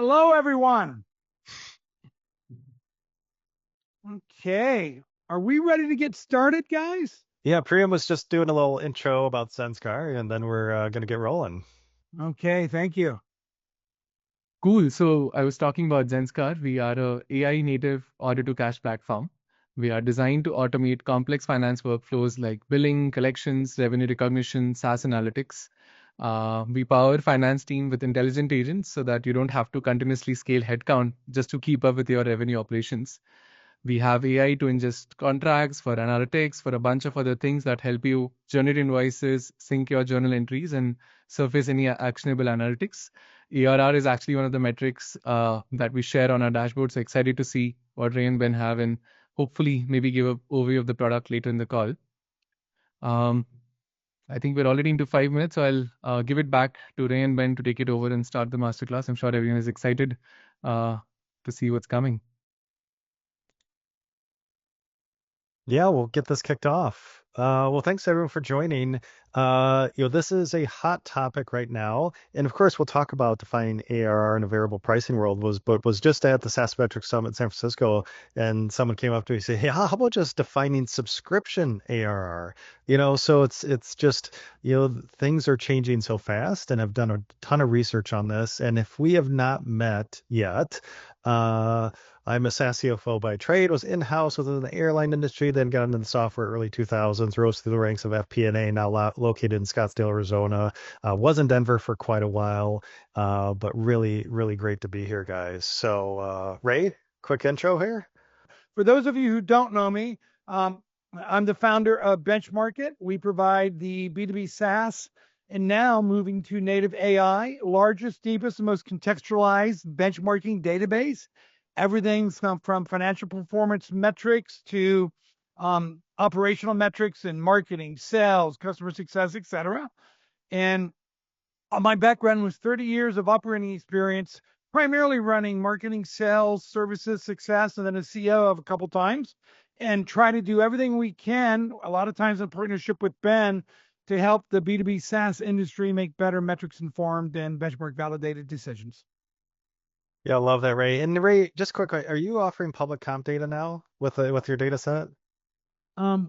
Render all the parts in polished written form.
Hello, everyone. Okay. Are we ready to get started, guys? Yeah, Priyam was just doing a little intro about Zenskar, and then we're going to get rolling. Okay, thank you. Cool. So I was talking about Zenskar. We are a AI native order to cash platform. We are designed to automate complex finance workflows like billing, collections, revenue recognition, SaaS analytics. We power finance team with intelligent agents so that you don't have to continuously scale headcount just to keep up with your revenue operations. We have AI to ingest contracts for analytics, for a bunch of other things that help you generate invoices, sync your journal entries, and surface any actionable analytics. ARR is actually one of the metrics that we share on our dashboard. So excited to see what Ray and Ben have and hopefully maybe give an overview of the product later in the call. Um, I think we're already into 5 minutes, so I'll give it back to Ray and Ben to take it over and start the masterclass. I'm sure everyone is excited uh, to see what's coming. Yeah, we'll get this kicked off. Well, thanks everyone for joining. This is a hot topic right now, and of course, we'll talk about defining ARR in a variable pricing world. Was just at the SaaS Metrics Summit in San Francisco, and someone came up to me and said, "Hey, how about just defining subscription ARR?" So it's just things are changing so fast, and I've done a ton of research on this, and if we have not met yet, uh, I'm a SaaS CFO by trade, was in-house within the airline industry, then got into the software early 2000s, rose through the ranks of FP&A, now located in Scottsdale, Arizona. Was in Denver for quite a while, but really, really great to be here, guys. So, Ray, quick intro here. For those of you who don't know me, I'm the founder of Benchmark. We provide the B2B SaaS and now moving to native AI, largest, deepest, and most contextualized benchmarking database. Everything's from financial performance metrics to operational metrics and marketing, sales, customer success, etc. And my background was 30 years of operating experience, primarily running marketing, sales, services, success, and then a CEO of a couple times, and try to do everything we can, a lot of times in partnership with Ben, to help the B2B SaaS industry make better metrics informed and benchmark validated decisions. Yeah, I love that, Ray. And Ray, just quick, are you offering public comp data now with your data set?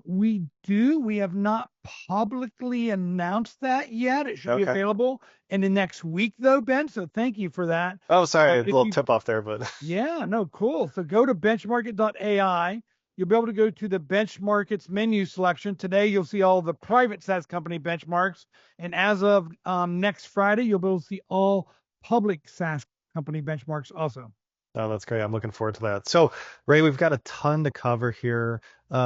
We do. We have not publicly announced that yet. It should be Okay. available in the next week, though, Ben. So thank you for that. Oh, sorry, a If little you tip off there, but Yeah, no, cool. So go to benchmarket.ai. You'll be able to go to the benchmarkets menu selection. Today, you'll see all the private SaaS company benchmarks. And as of next Friday, you'll be able to see all public SaaS company benchmarks also. oh, that's great. I'm looking forward to that. So, Ray, we've got a ton to cover here.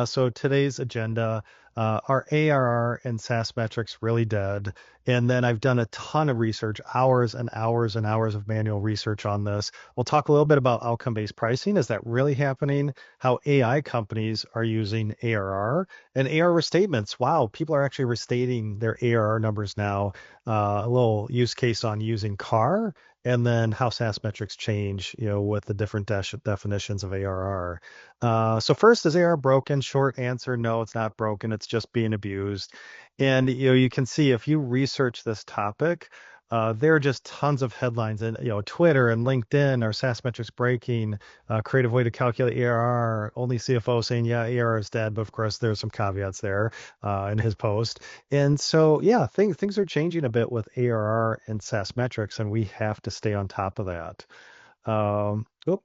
So today's agenda, are ARR and SaaS metrics really dead? And then I've done a ton of research, hours and hours and hours of manual research on this. We'll talk a little bit about outcome-based pricing. Is that really happening? How AI companies are using ARR and ARR restatements. Wow, people are actually restating their ARR numbers now. A little use case on using CAR and then how SaaS metrics change, with the different definitions of ARR. So first, is ARR broken? Short answer, no, it's not broken. It's just being abused. And you can see if you research this topic, there are just tons of headlines, and Twitter and LinkedIn are SaaS metrics breaking, creative way to calculate ARR. Only CFO saying, yeah, ARR is dead, but of course there's some caveats there in his post. And so, yeah, things are changing a bit with ARR and SaaS metrics, and we have to stay on top of that. Oop.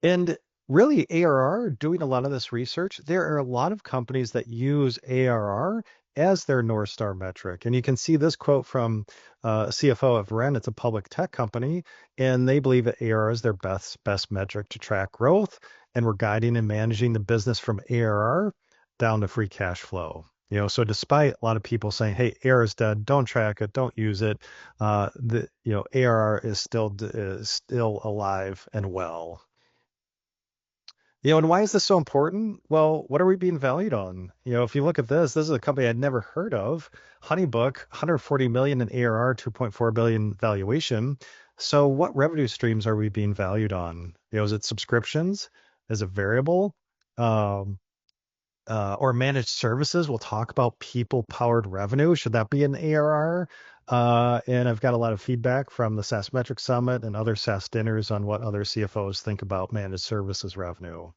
And really, ARR, doing a lot of this research, there are a lot of companies that use ARR as their North Star metric. And you can see this quote from CFO of Ren. It's a public tech company, and they believe that ARR is their best metric to track growth. And we're guiding and managing the business from ARR down to free cash flow. So despite a lot of people saying, "Hey, ARR is dead. Don't track it. Don't use it," the ARR is still alive and well. And why is this so important? Well, what are we being valued on? If you look at this is a company I'd never heard of. Honeybook, 140 million in ARR, 2.4 billion valuation. So what revenue streams are we being valued on? Is it subscriptions? Is it variable? Um, or managed services? We'll talk about people-powered revenue. Should that be an ARR? And I've got a lot of feedback from the SaaS Metrics Summit and other SaaS dinners on what other CFOs think about managed services revenue.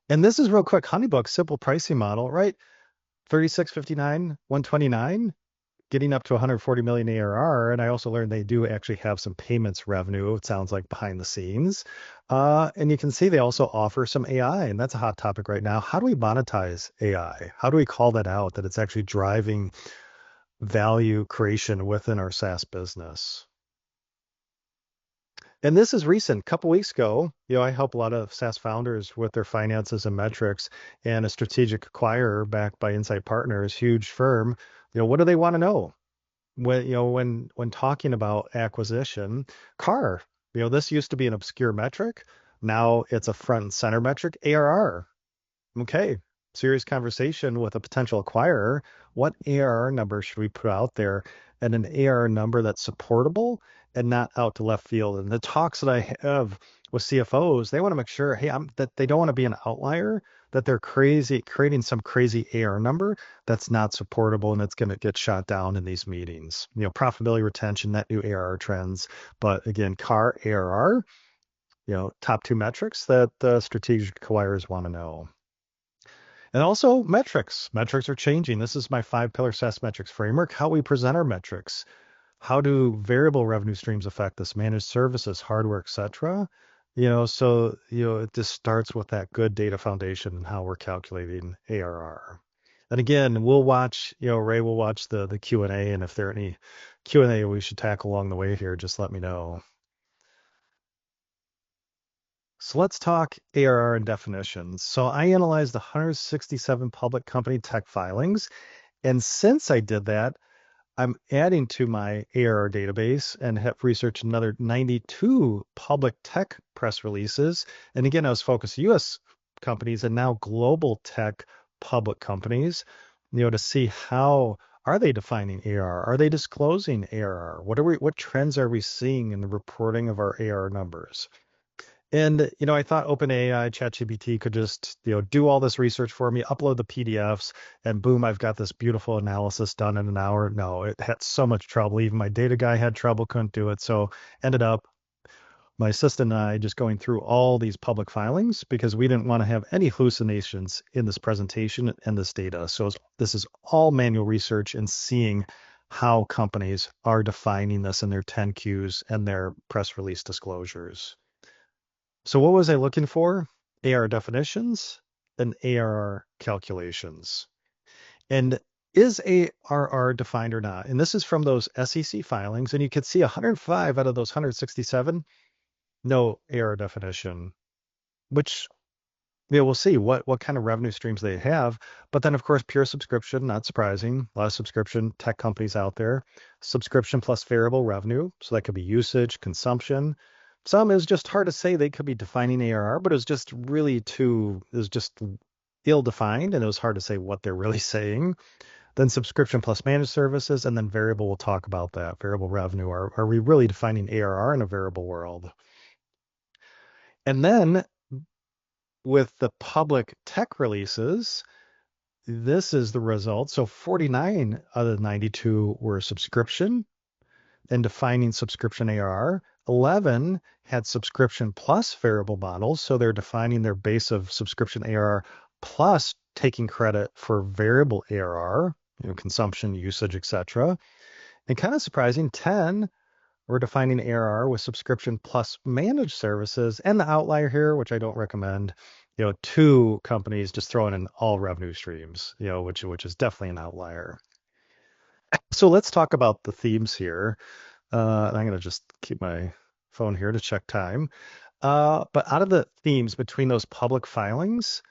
And this is real quick. Honeybook, simple pricing model, right? 36.59, 129, getting up to 140 million ARR. And I also learned they do actually have some payments revenue, it sounds like, behind the scenes. And you can see they also offer some AI, and that's a hot topic right now. How do we monetize AI? How do we call that out that it's actually driving value creation within our SaaS business? And this is recent. A couple weeks ago, I help a lot of SaaS founders with their finances and metrics, and a strategic acquirer backed by Insight Partners, huge firm. What do they want to know? When talking about acquisition, CAR, this used to be an obscure metric. Now it's a front and center metric. ARR. Okay, serious conversation with a potential acquirer. What ARR number should we put out there? And an ARR number that's supportable and not out to left field. And the talks that I have with CFOs, they want to make sure, hey, that they don't want to be an outlier, that they're creating some crazy ARR number that's not supportable and it's going to get shot down in these meetings. Profitability, retention, net new ARR trends. But again, CAR, ARR, top two metrics that the strategic acquirers want to know. And also metrics. Metrics are changing. This is my 5-pillar SaaS metrics framework. How we present our metrics. How do variable revenue streams affect this? Managed services, hardware, etc. It just starts with that good data foundation and how we're calculating ARR. And again, we'll watch, Ray will watch the Q&A, and if there are any Q&A we should tackle along the way here, just let me know. So let's talk ARR and definitions. So I analyzed 167 public company tech filings. And since I did that, I'm adding to my ARR database and have researched another 92 public tech press releases. And again, I was focused US companies and now global tech public companies, to see how are they defining ARR? Are they disclosing ARR? What trends are we seeing in the reporting of our ARR numbers? And, I thought OpenAI, ChatGPT could just, do all this research for me, upload the PDFs, and boom, I've got this beautiful analysis done in an hour. No, it had so much trouble. Even my data guy had trouble, couldn't do it. So ended up my assistant and I just going through all these public filings because we didn't want to have any hallucinations in this presentation and this data. So this is all manual research and seeing how companies are defining this in their 10Qs and their press release disclosures. So what was I looking for? ARR definitions and ARR calculations. And is ARR defined or not? And this is from those SEC filings. And you can see 105 out of those 167, no ARR definition, which we'll see what kind of revenue streams they have. But then, of course, pure subscription, not surprising. A lot of subscription tech companies out there. Subscription plus variable revenue. So that could be usage, consumption. Some is just hard to say. They could be defining ARR, but it was just ill-defined, and it was hard to say what they're really saying. Then subscription plus managed services, and then variable, we'll talk about that. Variable revenue. Are we really defining ARR in a variable world? And then with the public tech releases, this is the result. So 49 out of the 92 were subscription and defining subscription ARR. 11 had subscription plus variable models, so they're defining their base of subscription ARR plus taking credit for variable ARR, consumption, usage, etc. And kind of surprising, 10 were defining ARR with subscription plus managed services, and the outlier here, which I don't recommend, 2 companies just throwing in all revenue streams, which is definitely an outlier. So let's talk about the themes here. I'm going to just keep my phone here to check time. But out of the themes between those public filings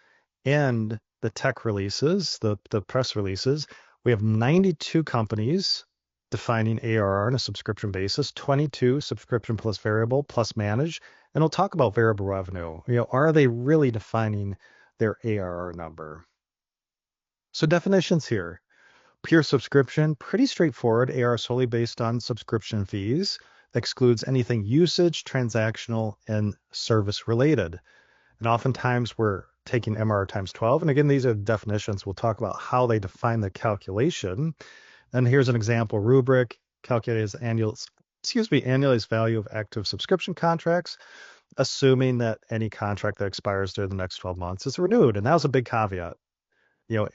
and the tech releases, the press releases, we have 92 companies defining ARR on a subscription basis, 22 subscription plus variable plus managed. And we'll talk about variable revenue. Are they really defining their ARR number? So definitions here. Pure subscription, pretty straightforward. ARR solely based on subscription fees. Excludes anything usage, transactional, and service related. And oftentimes we're taking MRR times 12. And again, these are definitions. We'll talk about how they define the calculation. And here's an example rubric. calculated as annualized value of active subscription contracts, assuming that any contract that expires during the next 12 months is renewed. And that was a big caveat.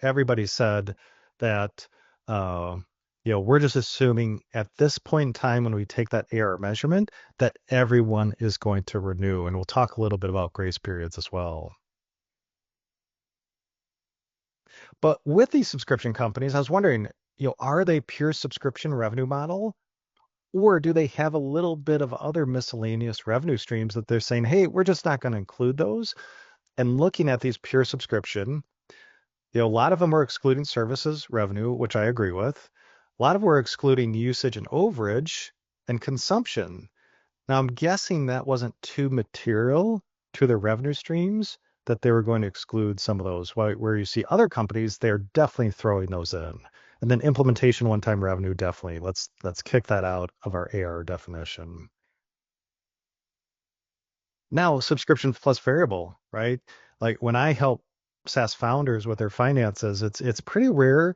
Everybody said that, uh, we're just assuming at this point in time when we take that ARR measurement that everyone is going to renew. And we'll talk a little bit about grace periods as well. But with these subscription companies, I was wondering, are they pure subscription revenue model? Or do they have a little bit of other miscellaneous revenue streams that they're saying, hey, we're just not going to include those? And looking at these pure subscription, a lot of them are excluding services revenue, which I agree with. A lot of them are excluding usage and overage and consumption. Now, I'm guessing that wasn't too material to their revenue streams that they were going to exclude some of those. Where you see other companies, they're definitely throwing those in. And then implementation one-time revenue, definitely. Let's kick that out of our AR definition. Now, subscription plus variable, right? Like when I help SaaS founders with their finances, it's pretty rare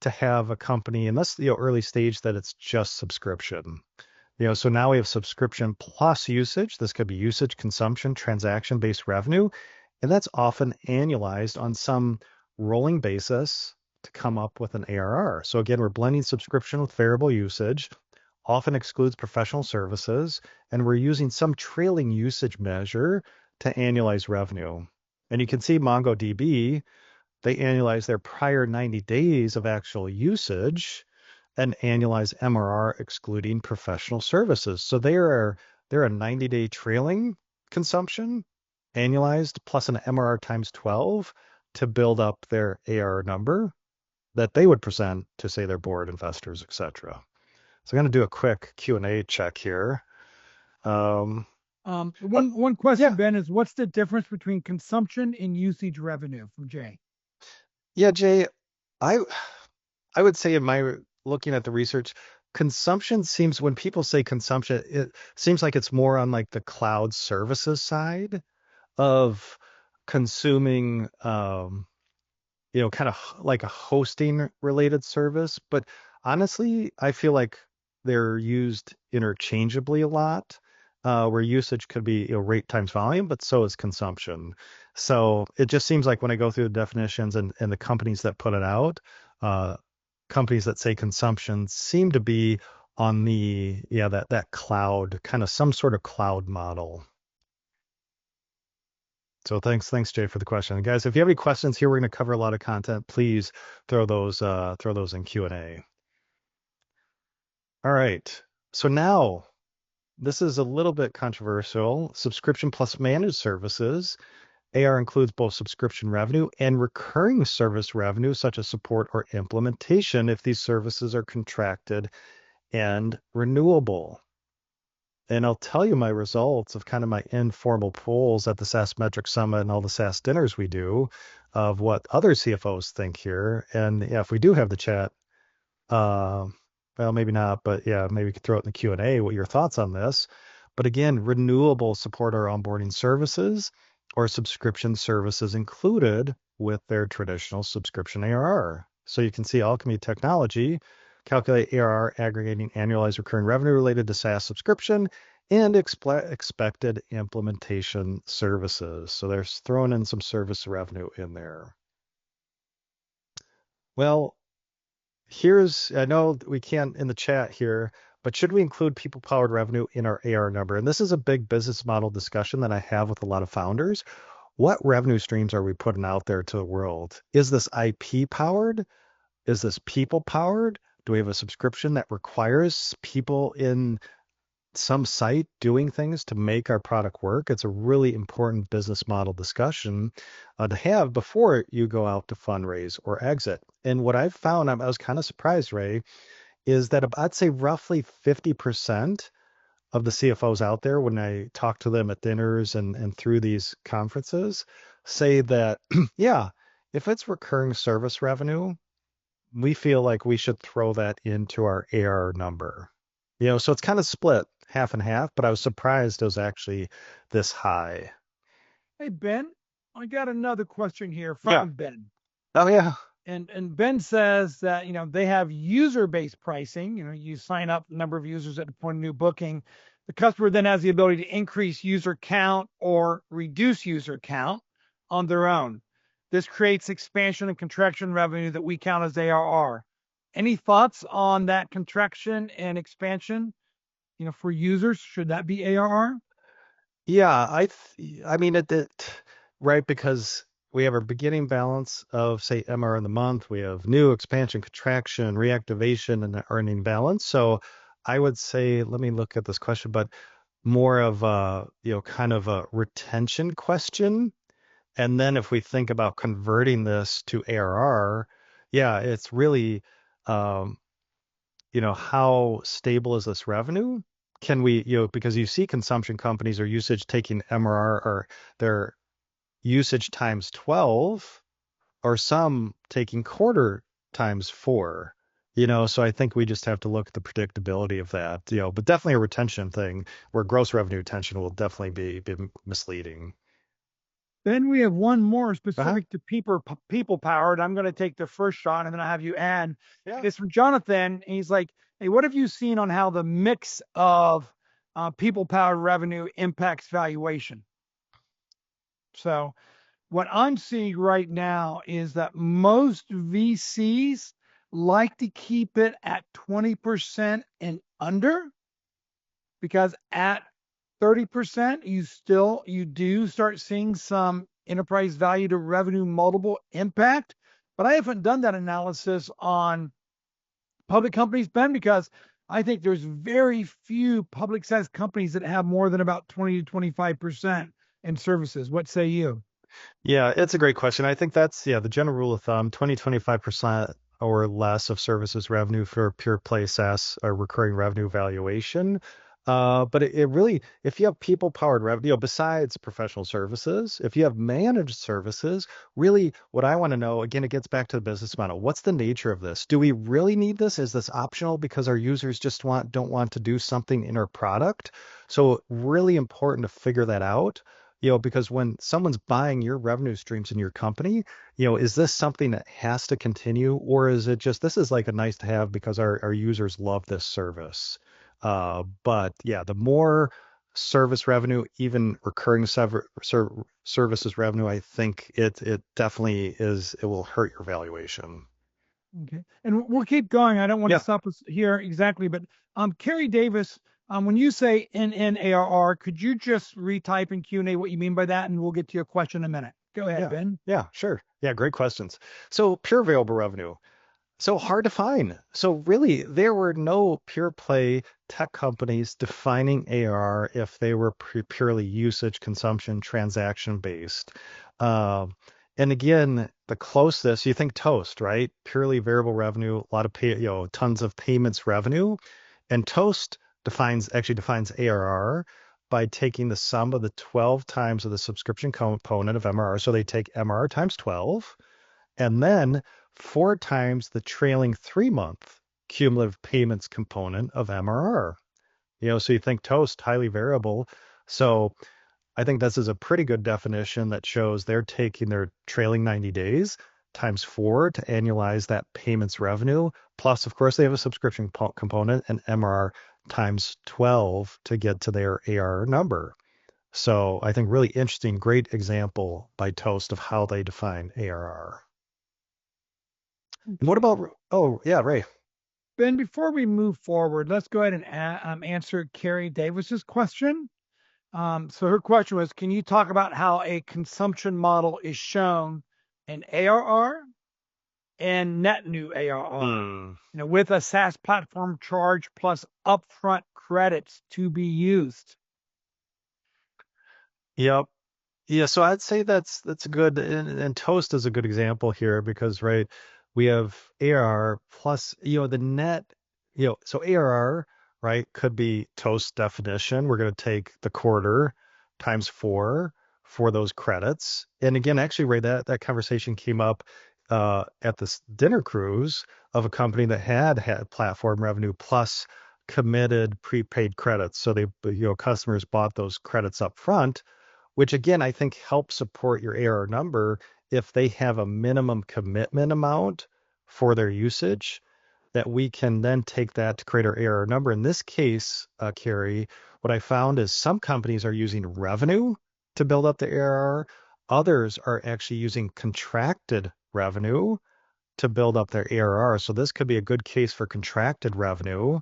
to have a company, unless early stage, that it's just subscription. So now we have subscription plus usage. This could be usage, consumption, transaction-based revenue, and that's often annualized on some rolling basis to come up with an ARR. So again, we're blending subscription with variable usage, often excludes professional services, and we're using some trailing usage measure to annualize revenue. And you can see MongoDB, they annualize their prior 90 days of actual usage and annualize MRR excluding professional services. So they're a 90-day trailing consumption annualized plus an MRR times 12 to build up their ARR number that they would present to, say, their board, investors, etc. So I'm going to do a quick Q&A check here. One question, Yeah, Ben, is what's the difference between consumption and usage revenue from Jay? yeah, Jay, I I would say in my looking at the research, consumption seems when people say consumption, it seems like it's more on like the cloud services side of consuming, kind of like a hosting related service. But honestly, I feel like they're used interchangeably a lot, where usage could be, rate times volume, but so is consumption. So it just seems like when I go through the definitions and the companies that put it out, uh, companies that say consumption seem to be on that cloud, kind of some sort of cloud model. So thanks, Jay, for the question. And guys, if you have any questions here, we're going to cover a lot of content. Please throw those in Q&A. All right. So now this is a little bit controversial. Subscription plus managed services. AR includes both subscription revenue and recurring service revenue, such as support or implementation, if these services are contracted and renewable. And I'll tell you my results of kind of my informal polls at the SaaS Metrics Summit and all the SaaS dinners we do of what other CFOs think here. And yeah, if we do have the chat, uh, well, maybe not, but yeah, maybe we could throw it in the Q&A what your thoughts on this. But again, renewable support our onboarding services or subscription services included with their traditional subscription ARR. So you can see Alchemy Technology calculate ARR aggregating annualized recurring revenue related to SaaS subscription and expected implementation services. So they're throwing in some service revenue in there. Well, I know we can't in the chat here, but should we include people-powered revenue in our ARR number? And this is a big business model discussion that I have with a lot of founders. What revenue streams are we putting out there to the world? Is this IP powered? Is this people powered? Do we have a subscription that requires people in some site doing things to make our product work? It's a really important business model discussion to have before you go out to fundraise or exit. And what I've found, I was kind of surprised, Ray, is that I'd say roughly 50% of the CFOs out there, when I talk to them at dinners and through these conferences, say that, yeah, if it's recurring service revenue, we feel like we should throw that into our ARR number. So it's kind of split half and half, but I was surprised it was actually this high. Hey, Ben, I got another question here Yeah. from Ben. Oh, yeah. And Ben says that they have user-based pricing. You sign up number of users at the point of new booking. The customer then has the ability to increase user count or reduce user count on their own. This creates expansion and contraction revenue that we count as ARR. Any thoughts on that contraction and expansion? For users, should that be ARR? Yeah, I mean it right because we have our beginning balance of say MR in the month, we have new expansion, contraction, reactivation, and the earning balance. So I would say, let me look at this question, but more of a, kind of a retention question. And then if we think about converting this to ARR, yeah, it's really um, how stable is this revenue? Can we, because you see consumption companies or usage taking MRR or their usage times 12, or some taking quarter times 4. So I think we just have to look at the predictability of that, but definitely a retention thing where gross revenue retention will definitely be misleading. Then we have one more Uh-huh. specific to people powered. I'm going to take the first shot and then I'll have you add. Yeah. It's from Jonathan. And he's like, hey, what have you seen on how the mix of people powered revenue impacts valuation? So, what I'm seeing right now is that most VCs like to keep it at 20% and under, because at 30%, you do start seeing some enterprise value to revenue multiple impact. But I haven't done that analysis on public companies, Ben, because I think there's very few public SaaS companies that have more than about 20 to 25% in services. What say you? Yeah, it's a great question. I think that's, yeah, the general rule of thumb, 25% or less of services revenue for pure play SaaS or recurring revenue valuation. But it really, if you have people powered revenue, besides professional services, if you have managed services, really what I want to know, again, it gets back to the business model. What's the nature of this? Do we really need this? Is this optional because our users just don't want to do something in our product? So really important to figure that out, because when someone's buying your revenue streams in your company, is this something that has to continue, or is it just this is like a nice to have because our users love this service? But yeah, the more service revenue, even recurring services revenue, I think it definitely is, it will hurt your valuation. Okay. And we'll keep going. I don't want to Yeah, stop us here exactly, but Kerry Davis, when you say NNARR, could you just retype in Q&A what you mean by that, and we'll get to your question in a minute. Go ahead, yeah, Ben. yeah, sure. Yeah, great questions. So pure variable revenue. So hard to find. So really, there were no pure play tech companies defining ARR if they were purely usage, consumption, transaction based. Um, and again, the closest, you think Toast, right? Purely variable revenue, a lot of tons of payments revenue. And Toast actually defines ARR by taking the sum of the 12 times of the subscription component of MRR. So they take MRR times 12 and then 4 times the trailing 3-month cumulative payments component of MRR. So you think Toast, highly variable. So I think this is a pretty good definition that shows they're taking their trailing 90 days times 4 to annualize that payments revenue. Plus, of course, they have a subscription component and MRR times 12 to get to their ARR number. So I think really interesting, great example by Toast of how they define ARR. And what about, oh, yeah, Ray. Ben, before we move forward, let's go ahead and answer Kerry Davis's question. So her question was, can you talk about how a consumption model is shown in ARR and net new ARR, Hmm. with a SaaS platform charge plus upfront credits to be used? Yep. Yeah, so I'd say that's a good, and Toast is a good example here because, right, we have ARR plus, the net, so ARR, right, could be Toast definition. We're going to take the quarter times 4 for those credits. And again, actually, Ray, that conversation came up at this dinner cruise of a company that had platform revenue plus committed prepaid credits. So customers bought those credits up front, which again, I think helps support your ARR number if they have a minimum commitment amount for their usage, that we can then take that to create our ARR number. In this case, Carrie, what I found is some companies are using revenue to build up the ARR. Others are actually using contracted revenue to build up their ARR. So this could be a good case for contracted revenue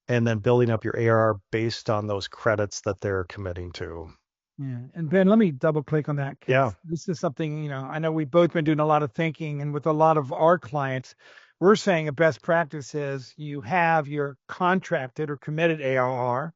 and then building up your ARR based on those credits that they're committing to. Yeah. And Ben, let me double click on that Yeah. because this is something, I know we've both been doing a lot of thinking, and with a lot of our clients, we're saying a best practice is you have your contracted or committed ARR,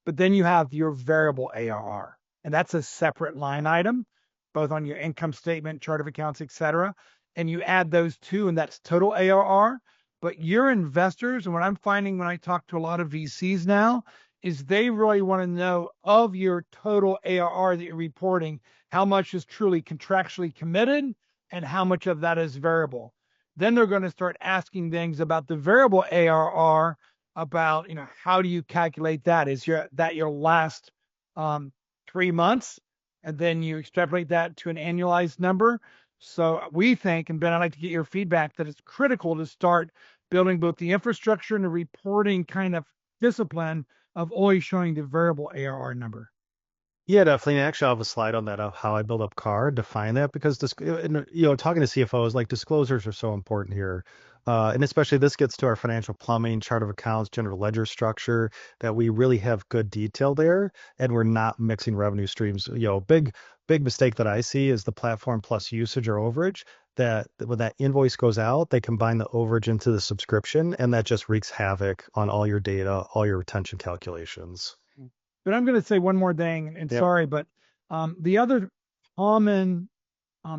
but then you have your variable ARR, and that's a separate line item, both on your income statement, chart of accounts, etc. And you add those two, and that's total ARR. But your investors, and what I'm finding when I talk to a lot of VCs now, is they really want to know of your total ARR that you're reporting, how much is truly contractually committed and how much of that is variable. Then they're going to start asking things about the variable ARR, about how do you calculate that? Is your last 3 months, and then you extrapolate that to an annualized number? So we think, and Ben, I'd like to get your feedback, that it's critical to start building both the infrastructure and the reporting kind of discipline of always showing the variable ARR number. Yeah, definitely. And actually, I have a slide on that of how I build up CAR, define that because talking to CFOs, like disclosures are so important here. And especially this gets to our financial plumbing, chart of accounts, general ledger structure, that we really have good detail there and we're not mixing revenue streams. Big mistake that I see is the platform plus usage or overage, that when that invoice goes out, they combine the overage into the subscription and that just wreaks havoc on all your data, all your retention calculations. But I'm going to say one more thing, and Yep. sorry, but the other common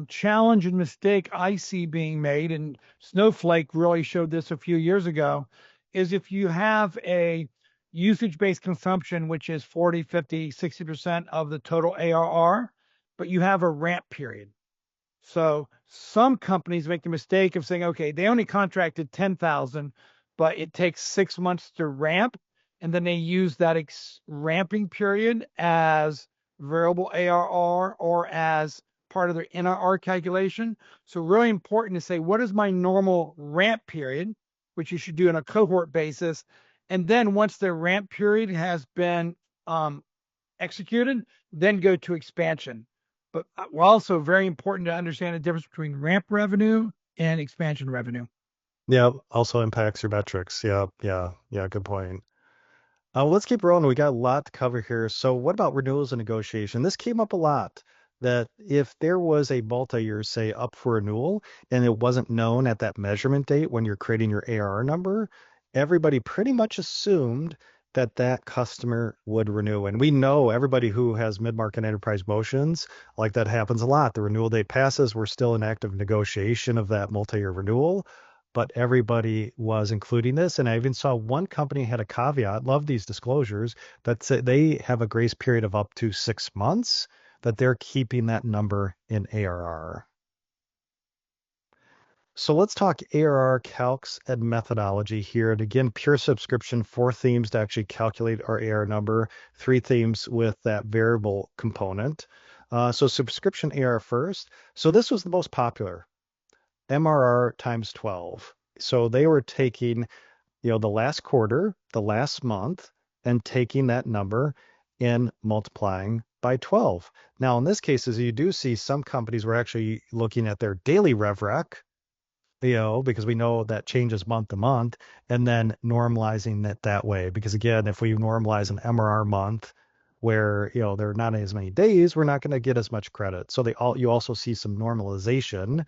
challenge and mistake I see being made, and Snowflake really showed this a few years ago, is if you have a usage-based consumption, which is 40, 50, 60% of the total ARR, but you have a ramp period. So some companies make the mistake of saying, okay, they only contracted 10,000, but it takes 6 months to ramp. And then they use that ramping period as variable ARR or as part of their NRR calculation. So really important to say, what is my normal ramp period, which you should do on a cohort basis. And then once the ramp period has been executed, then go to expansion. But we're also very important to understand the difference between ramp revenue and expansion revenue. Yeah, also impacts your metrics. Yeah, yeah, yeah, good point. Let's keep rolling. We got a lot to cover here. So, what about renewals and negotiation? This came up a lot that if there was a multi-year, say, up for renewal, and it wasn't known at that measurement date when you're creating your ARR number, everybody pretty much assumed that that customer would renew. And we know everybody who has mid-market enterprise motions, like that happens a lot. The renewal date passes, we're still in active negotiation of that multi-year renewal, but everybody was including this. And I even saw one company had a caveat, love these disclosures, that say they have a grace period of up to 6 months, that they're keeping that number in ARR. So let's talk ARR calcs and methodology here. And again, pure subscription, 4 themes to actually calculate our ARR number, 3 themes with that variable component. So subscription ARR first. So this was the most popular. MRR times 12. So they were taking, the last quarter, the last month, and taking that number and multiplying by 12. Now, in this case, as you do see, some companies were actually looking at their daily rev rec, because we know that changes month to month, and then normalizing it that way. Because again, if we normalize an MRR month where, there are not as many days, we're not going to get as much credit. So you also see some normalization,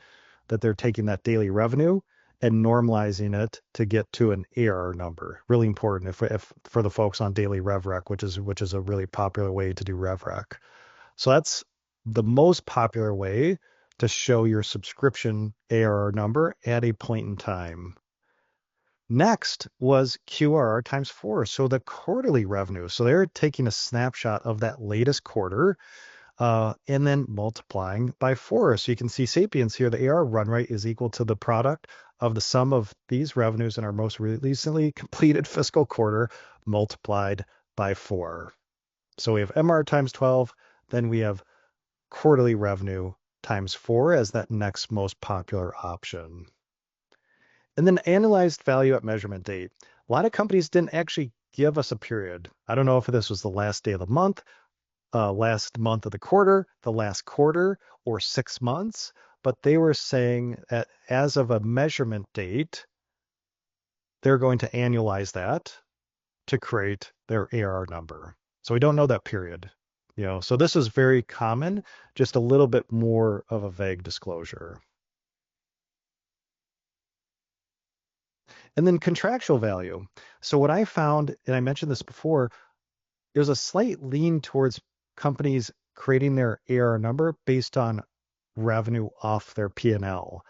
that they're taking that daily revenue and normalizing it to get to an ARR number. Really important if for the folks on daily rev rec, which is a really popular way to do rev rec. So that's the most popular way to show your subscription ARR number at a point in time. Next was QRR times 4, so the quarterly revenue. So they're taking a snapshot of that latest quarter, and then multiplying by 4. So you can see Sapiens here, the ARR run rate is equal to the product of the sum of these revenues in our most recently completed fiscal quarter multiplied by 4. So we have MR times 12, then we have quarterly revenue times 4 as that next most popular option. And then analyzed value at measurement date. A lot of companies didn't actually give us a period. I don't know if this was the last day of the month, last month of the quarter, the last quarter, or 6 months, but they were saying that as of a measurement date, they're going to annualize that to create their ARR number. So we don't know that period. So this is very common, just a little bit more of a vague disclosure. And then contractual value. So what I found, and I mentioned this before, there's a slight lean towards companies creating their ARR number based on revenue off their P&L.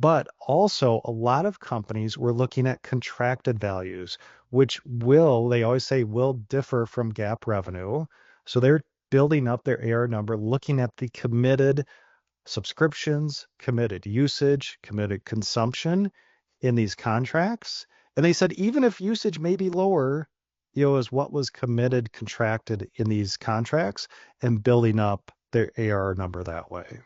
But also, a lot of companies were looking at contracted values, which they always say, will differ from GAAP revenue. So they're building up their ARR number, looking at the committed subscriptions, committed usage, committed consumption in these contracts. And they said, even if usage may be lower, as what was committed, contracted in these contracts, and building up their ARR number that way.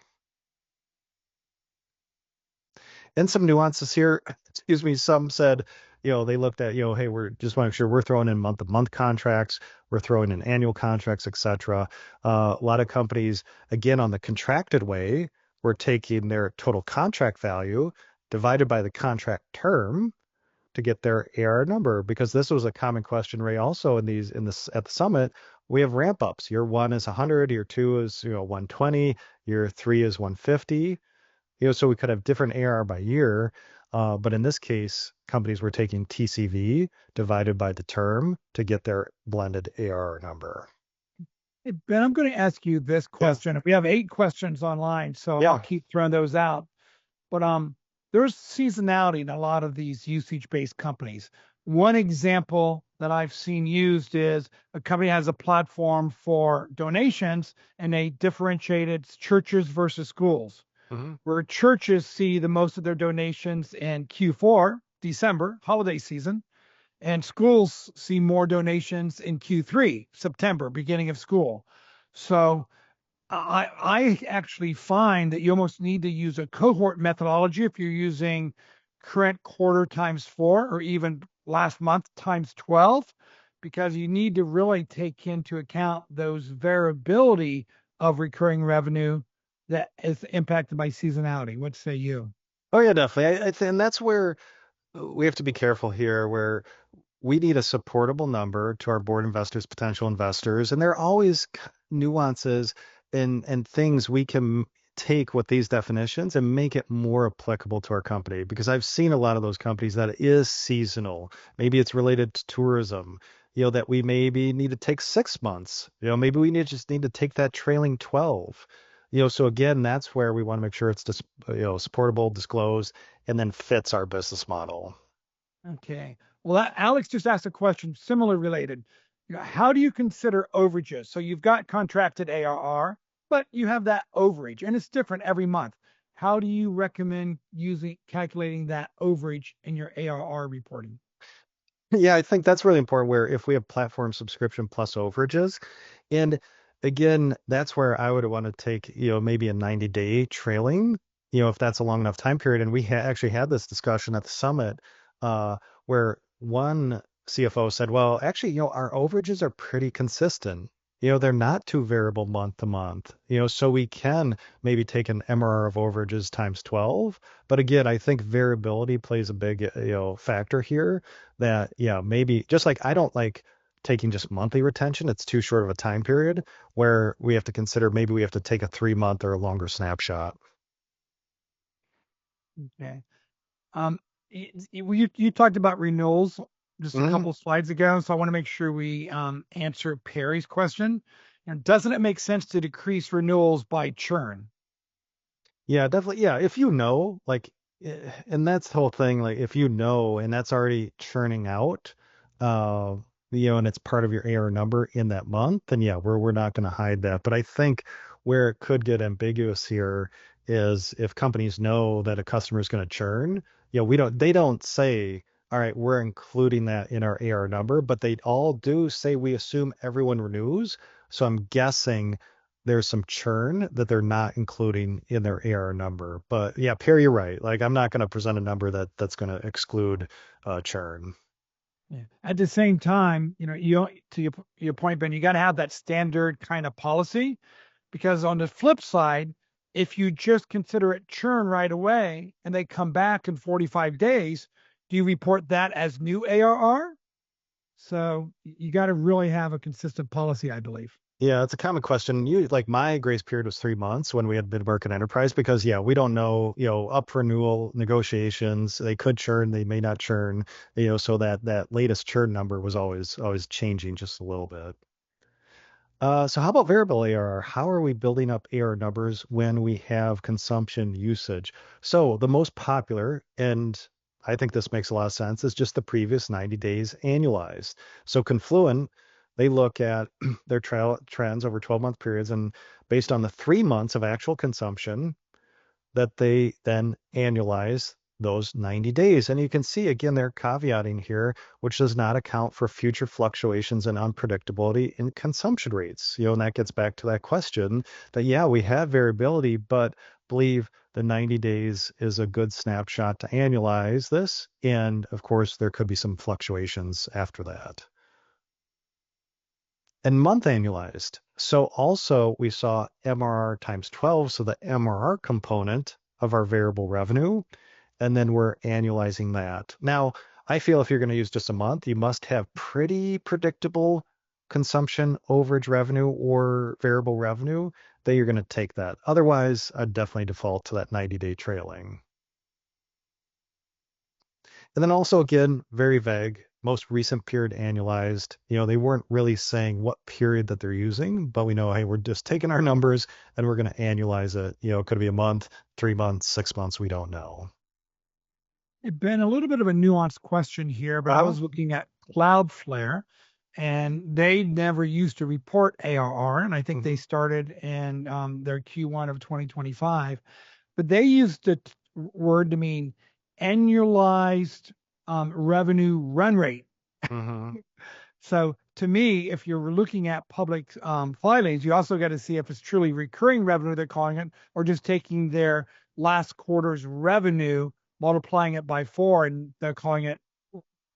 And some nuances here. Excuse me. Some said, they looked at, hey, we're just want to make sure we're throwing in month-to-month contracts, we're throwing in annual contracts, etc. A lot of companies, again, on the contracted way, were taking their total contract value divided by the contract term to get their ARR number, because this was a common question, Ray, also at the summit. We have ramp ups. Year 1 is 100, year 2 is 120, year 3 is 150. So we could have different ARR by year, but in this case, companies were taking TCV divided by the term to get their blended ARR number. Hey, Ben, I'm going to ask you this Yeah. question. We have 8 questions online, so Yeah. I'll keep throwing those out. But there's seasonality in a lot of these usage-based companies. One example that I've seen used is a company has a platform for donations, and they differentiated churches versus schools, Mm-hmm. where churches see the most of their donations in Q4, December, holiday season, and schools see more donations in Q3, September, beginning of school. So I actually find that you almost need to use a cohort methodology if you're using current quarter times 4 or even last month times 12, because you need to really take into account those variability of recurring revenue that is impacted by seasonality. What say you? Oh yeah, definitely. And that's where we have to be careful here, where we need a supportable number to our board investors, potential investors, and there are always nuances and things we can take with these definitions and make it more applicable to our company. Because I've seen a lot of those companies that it is seasonal. Maybe it's related to tourism, that we maybe need to take 6 months. Maybe we just need to take that trailing 12. So again, that's where we want to make sure it's just, supportable, disclosed, and then fits our business model. Okay. Well, Alex just asked a question similar related. How do you consider overages? So you've got contracted ARR, but you have that overage, and it's different every month. How do you recommend calculating that overage in your ARR reporting? Yeah, I think that's really important, where if we have platform subscription plus overages, and again, that's where I would want to take, maybe a 90-day trailing, if that's a long enough time period. And we actually had this discussion at the summit, uh, where one CFO said, well, actually, our overages are pretty consistent. They're not too variable month to month, so we can maybe take an MRR of overages times 12. But again, I think variability plays a big, factor here, that, yeah, maybe just like I don't like taking just monthly retention. It's too short of a time period, where we have to consider maybe we have to take a 3 month or a longer snapshot. Okay. Um, you talked about renewals just a Mhm. couple slides ago, so I want to make sure we answer Perry's question. Doesn't it make sense to decrease renewals by churn? Yeah, definitely. Yeah, if like, and that's the whole thing. Like, if and that's already churning out, uh, and it's part of your AR number in that month, then yeah, we're not going to hide that. But I think where it could get ambiguous here is if companies know that a customer is going to churn. They don't say, all right, we're including that in our AR number, but they all do say we assume everyone renews. So I'm guessing there's some churn that they're not including in their ARR number. But yeah, Pierre, you're right. Like I'm not going to present a number that's going to exclude churn. Yeah. At the same time, to your point, Ben, you got to have that standard kind of policy because on the flip side, if you just consider it churn right away and they come back in 45 days, do you report that as new ARR? So you got to really have a consistent policy, I believe. Yeah, it's a common question. You like my grace period was 3 months when we had mid-market enterprise because yeah, we don't know, up for renewal negotiations. They could churn, they may not churn, so that latest churn number was always changing just a little bit. So how about variable ARR? How are we building up ARR numbers when we have consumption usage? So the most popular, and I think this makes a lot of sense, is just the previous 90 days annualized. So Confluent, they look at their trends over 12-month periods, and based on the 3 months of actual consumption, that they then annualize those 90 days. And you can see again, they're caveating here, which does not account for future fluctuations and unpredictability in consumption rates. And that gets back to that question that, yeah, we have variability, but believe the 90 days is a good snapshot to annualize this. And of course, there could be some fluctuations after that and month annualized. So also we saw MRR times 12, so the MRR component of our variable revenue, and then we're annualizing that. Now, I feel if you're going to use just a month, you must have pretty predictable consumption overage revenue or variable revenue that you're going to take that. Otherwise, I'd definitely default to that 90-day trailing. And then also, again, very vague, most recent period annualized. They weren't really saying what period that they're using, but we know, hey, we're just taking our numbers and we're going to annualize it. Could it be a month, 3 months, 6 months? We don't know. It's been a little bit of a nuanced question here, but I Uh-huh. was looking at Cloudflare and they never used to report ARR. And I think they Mhm. started in their Q1 of 2025, but they used the word to mean annualized revenue run rate. Mhm. So to me, if you're looking at public filings, you also got to see if it's truly recurring revenue they're calling it, or just taking their last quarter's revenue, multiplying it by four, and they're calling it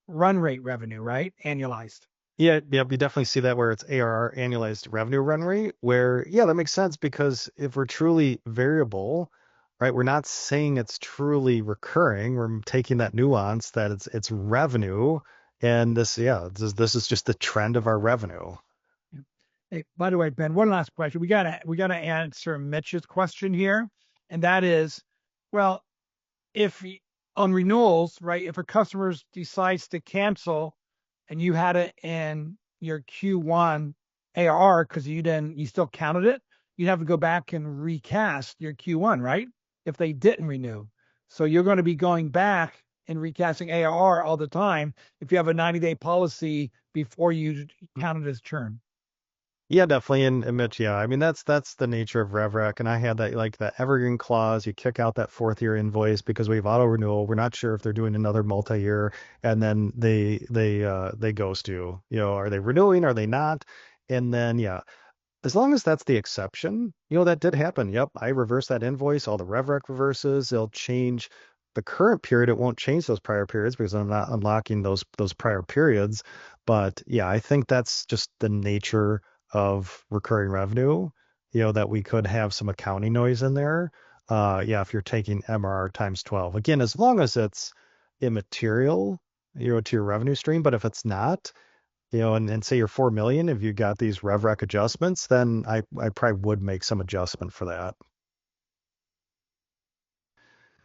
run rate revenue, right? Annualized. Yeah, yeah, you definitely see that where it's ARR annualized revenue run rate, where, yeah, that makes sense because if we're truly variable, right, we're not saying it's truly recurring. We're taking that nuance that it's revenue, and this is just the trend of our revenue. Yeah. Hey, by the way, Ben, one last question. We gotta answer Mitch's question here, and that is, well, if on renewals, right, if a customer decides to cancel and you had it in your Q1 ARR because you still counted it, you'd have to go back and recast your Q1, right? If they didn't renew. So you're going to be going back and recasting ARR all the time if you have a 90-day policy before you count it as churn. Yeah, definitely. And Mitch, yeah, I mean that's the nature of RevRec. And I had that like that evergreen clause. You kick out that fourth year invoice because we have auto renewal. We're not sure if they're doing another multi-year, and then they ghost you. Are they renewing? Are they not? And then yeah, as long as that's the exception, that did happen. Yep, I reverse that invoice. All the RevRec reverses. They'll change the current period. It won't change those prior periods because I'm not unlocking those prior periods. But yeah, I think that's just the nature of recurring revenue. That we could have some accounting noise in there. Yeah, if you're taking MRR times 12, again, as long as it's immaterial, to your revenue stream. But if it's not, and say you're 4 million, if you got these rev rec adjustments, then I probably would make some adjustment for that.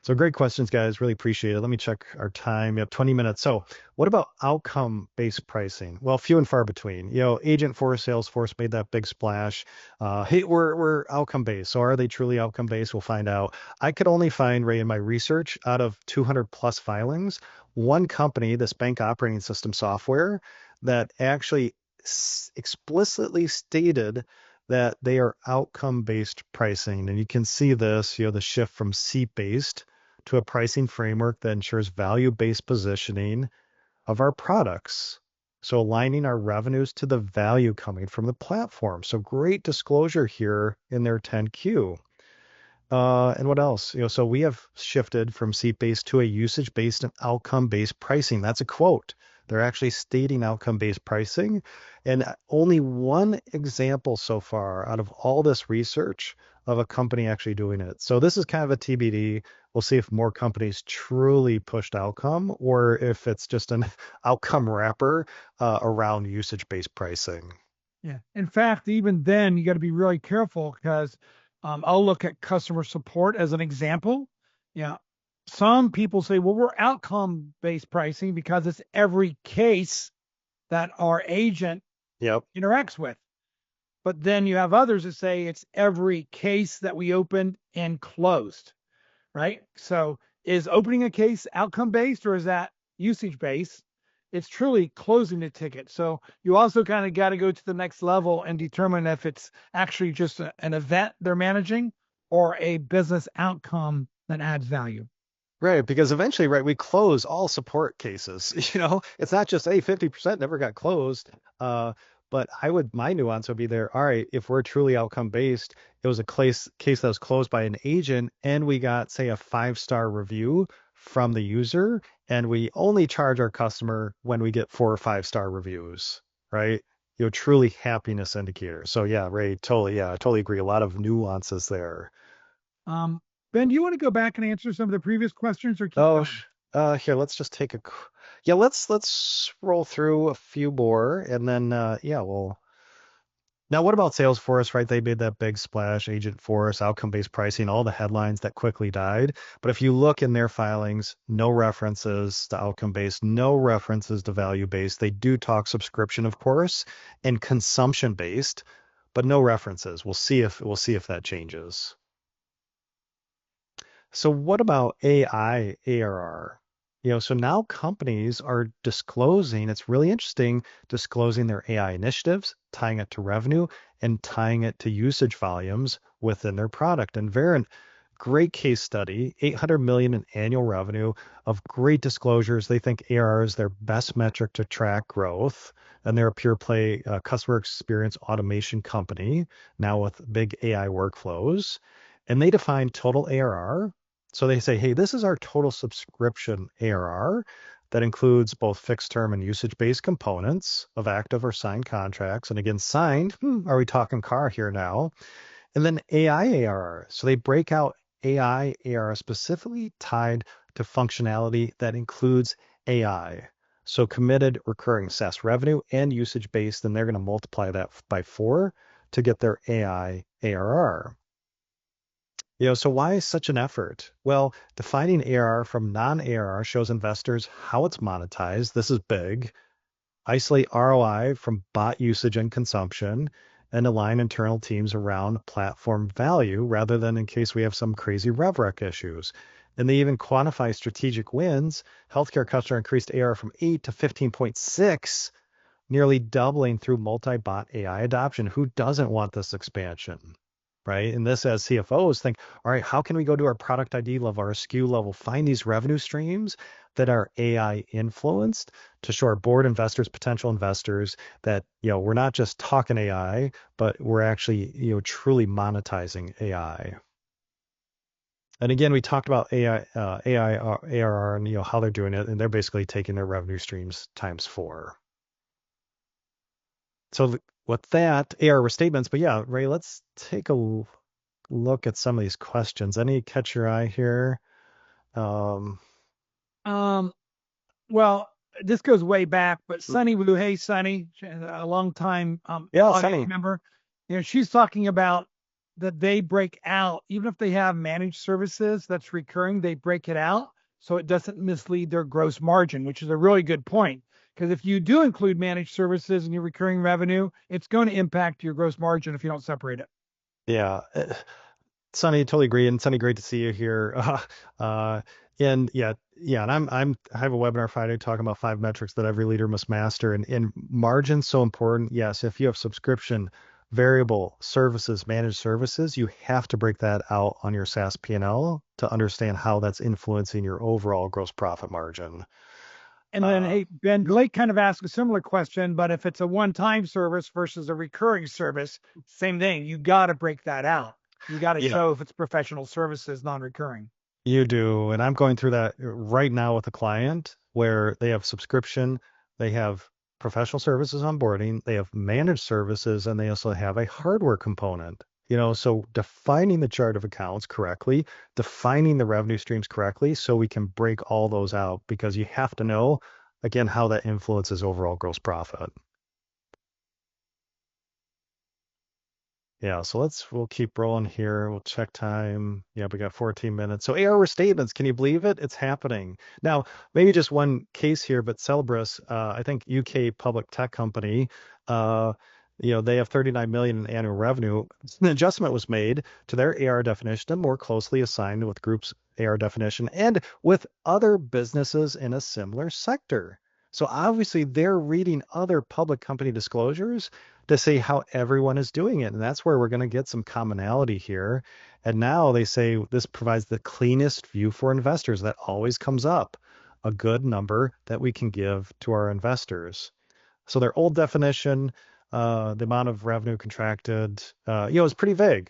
So great questions, guys. Really appreciate it. Let me check our time. We have 20 minutes. So what about outcome-based pricing? Well, few and far between. Agentforce, Salesforce made that big splash. Hey, we're outcome-based. So are they truly outcome-based? We'll find out. I could only find, Ray, in my research, out of 200 plus filings, one company, this bank operating system software, that actually explicitly stated that they are outcome-based pricing. And you can see this, the shift from seat-based to a pricing framework that ensures value-based positioning of our products. So aligning our revenues to the value coming from the platform. So great disclosure here in their 10Q. And what else? So we have shifted from seat-based to a usage-based and outcome-based pricing. That's a quote. They're actually stating outcome-based pricing. And only one example so far out of all this research of a company actually doing it. So this is kind of a TBD. We'll see if more companies truly pushed outcome or if it's just an outcome wrapper around usage-based pricing. Yeah. In fact, even then, you got to be really careful because I'll look at customer support as an example. Yeah. Some people say, well, we're outcome based pricing because it's every case that our agent Yep. interacts with. But then you have others that say it's every case that we opened and closed, right? So is opening a case outcome based or is that usage based? It's truly closing the ticket. So you also kind of got to go to the next level and determine if it's actually just an event they're managing or a business outcome that adds value. Right, because eventually, right, we close all support cases. It's not just, hey, 50% never got closed. Uh, but my nuance would be there. All right, if we're truly outcome based, it was a case that was closed by an agent, and we got, say, a 5-star review from the user, and we only charge our customer when we get 4 or 5-star reviews, right? Truly happiness indicator. So yeah, Ray, totally, yeah, I totally agree. A lot of nuances there. Um, Ben, do you want to go back and answer some of the previous questions or keep Oh, going? here, let's just take yeah, let's roll through a few more and then yeah, we'll now what about Salesforce, right? They made that big splash, Agent Force, outcome-based pricing, all the headlines that quickly died. But if you look in their filings, no references to outcome-based, no references to value-based. They do talk subscription, of course, and consumption-based, but no references. We'll see if that changes. So what about AI ARR? So now companies are disclosing, it's really interesting, disclosing their AI initiatives, tying it to revenue, and tying it to usage volumes within their product. And Verint, great case study, 800 million in annual revenue of great disclosures. They think ARR is their best metric to track growth. And they're a pure play customer experience automation company now with big AI workflows. And they define total ARR. So they say, hey, this is our total subscription ARR that includes both fixed term and usage based components of active or signed contracts. And again, signed, are we talking car here now? And then AI ARR. So they break out AI ARR specifically tied to functionality that includes AI. So committed recurring SaaS revenue and usage based, and they're going to multiply that by 4 to get their AI ARR. So why such an effort? Well, defining ARR from non-ARR shows investors how it's monetized. This is big. Isolate ROI from bot usage and consumption, and align internal teams around platform value rather than in case we have some crazy rev rec issues. And they even quantify strategic wins. Healthcare customer increased ARR from 8 to 15.6, nearly doubling through multi-bot AI adoption. Who doesn't want this expansion? Right. And this, as CFOs, think, all right, how can we go to our product ID level, our SKU level, find these revenue streams that are AI influenced to show our board investors, potential investors that, we're not just talking AI, but we're actually, truly monetizing AI. And again, we talked about AI ARR and, how they're doing it, and they're basically taking their revenue streams times 4. So with that, ARR statements, but yeah, Ray, let's take a look at some of these questions. Any catch your eye here? Um, Um, Well, this goes way back, but Sunny Wu, hey Sunny, a long time yeah, audience Sunny. member, she's talking about that they break out, even if they have managed services that's recurring, they break it out so it doesn't mislead their gross margin, which is a really good point. Because if you do include managed services in your recurring revenue, it's going to impact your gross margin if you don't separate it. Yeah, Sunny, totally agree. And Sunny, great to see you here. Uh, and yeah, and I have a webinar Friday talking about 5 metrics that every leader must master. And margin's so important. Yes, if you have subscription, variable services, managed services, you have to break that out on your SaaS P&L to understand how that's influencing your overall gross profit margin. And then, Uh, hey, Ben, Blake kind of asked a similar question, but if it's a one-time service versus a recurring service, same thing. You got to break that out. You got to yeah, show if it's professional services, non-recurring. you do. And I'm going through that right now with a client where they have subscription, they have professional services onboarding, they have managed services, and they also have a hardware component. So defining the chart of accounts correctly, defining the revenue streams correctly, so we can break all those out because you have to know, again, how that influences overall gross profit. Yeah, so we'll keep rolling here. We'll check time. Yeah, we got 14 minutes. So AR statements, can you believe it? It's happening. Now, maybe just one case here, but Celebris, I think UK public tech company, uh, they have 39 million in annual revenue. An adjustment was made to their AR definition and more closely assigned with group's AR definition and with other businesses in a similar sector. So obviously they're reading other public company disclosures to see how everyone is doing it. And that's where we're going to get some commonality here. And now they say this provides the cleanest view for investors. That always comes up, a good number that we can give to our investors. So their old definition, the amount of revenue contracted, is pretty vague.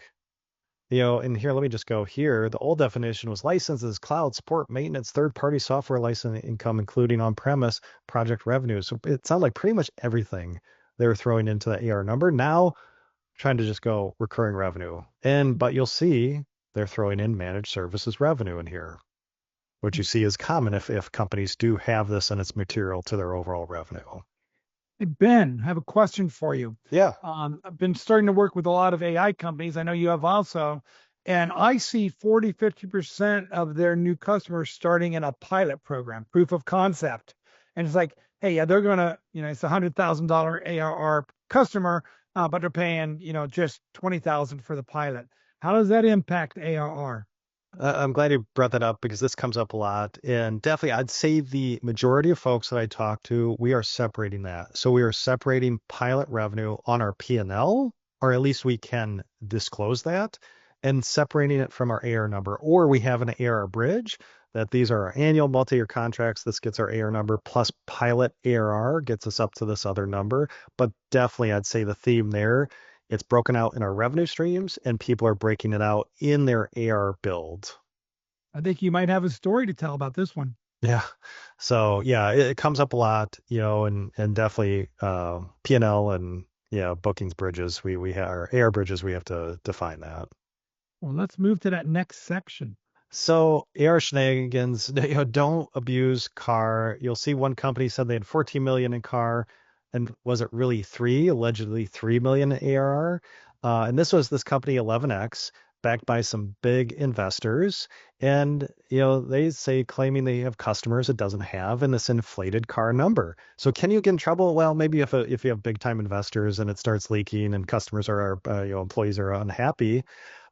And here, let me just go here. The old definition was licenses, cloud support, maintenance, third-party software license income, including on-premise project revenue. So it sounded like pretty much everything they were throwing into the AR number. Now, trying to just go recurring revenue. But you'll see they're throwing in managed services revenue in here, which you see is common if companies do have this and it's material to their overall revenue. Hey, Ben, I have a question for you. Yeah. I've been starting to work with a lot of AI companies. I know you have also. And I see 40, 50% of their new customers starting in a pilot program, proof of concept. And it's like, hey, yeah, they're going to, it's a $100,000 ARR customer, but they're paying, just 20,000 for the pilot. How does that impact ARR? I'm glad you brought that up because this comes up a lot. And definitely, I'd say the majority of folks that I talk to, we are separating that. So we are separating pilot revenue on our P&L, or at least we can disclose that, and separating it from our AR number. Or we have an ARR bridge that these are our annual multi-year contracts. This gets our AR number plus pilot ARR gets us up to this other number. But definitely, I'd say the theme there, it's broken out in our revenue streams, and people are breaking it out in their AR build. I think you might have a story to tell about this one. Yeah. So yeah, it comes up a lot, and definitely P&L and yeah, bookings bridges. We have our AR bridges. We have to define that. Well, let's move to that next section. So AR shenanigans, don't abuse CAR. You'll see one company said they had 14 million in CAR, and was it really allegedly 3 million in ARR? And this was this company 11x, backed by some big investors, and they say claiming they have customers it doesn't have, and this inflated CAR number. So can you get in trouble? Well, maybe if you have big time investors and it starts leaking and customers are employees are unhappy.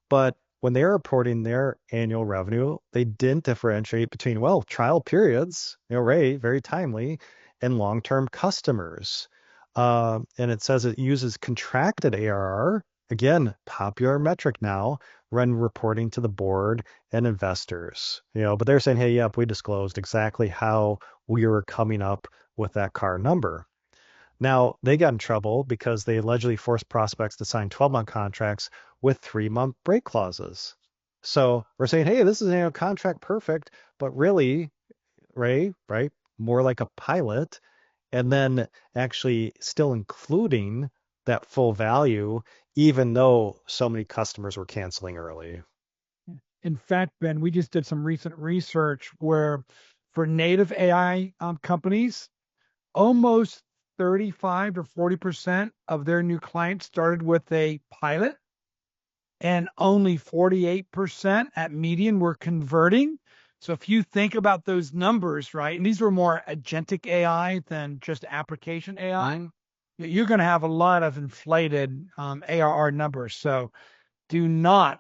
But when they're reporting their annual revenue, they didn't differentiate between, well, trial periods, Ray, very timely, and long-term customers. And it says it uses contracted ARR, again, popular metric now, when reporting to the board and investors. But they're saying, hey, yep, we disclosed exactly how we were coming up with that CAR number. Now, they got in trouble because they allegedly forced prospects to sign 12-month contracts with 3-month break clauses. So we're saying, hey, this is a contract perfect, but really, Ray, right? More like a pilot, and then actually still including that full value, even though so many customers were canceling early. In fact, Ben, we just did some recent research where for native AI companies, almost 35 to 40% of their new clients started with a pilot, and only 48% at median were converting. So if you think about those numbers, right, and these were more agentic AI than just application AI, you're going to have a lot of inflated ARR numbers. So do not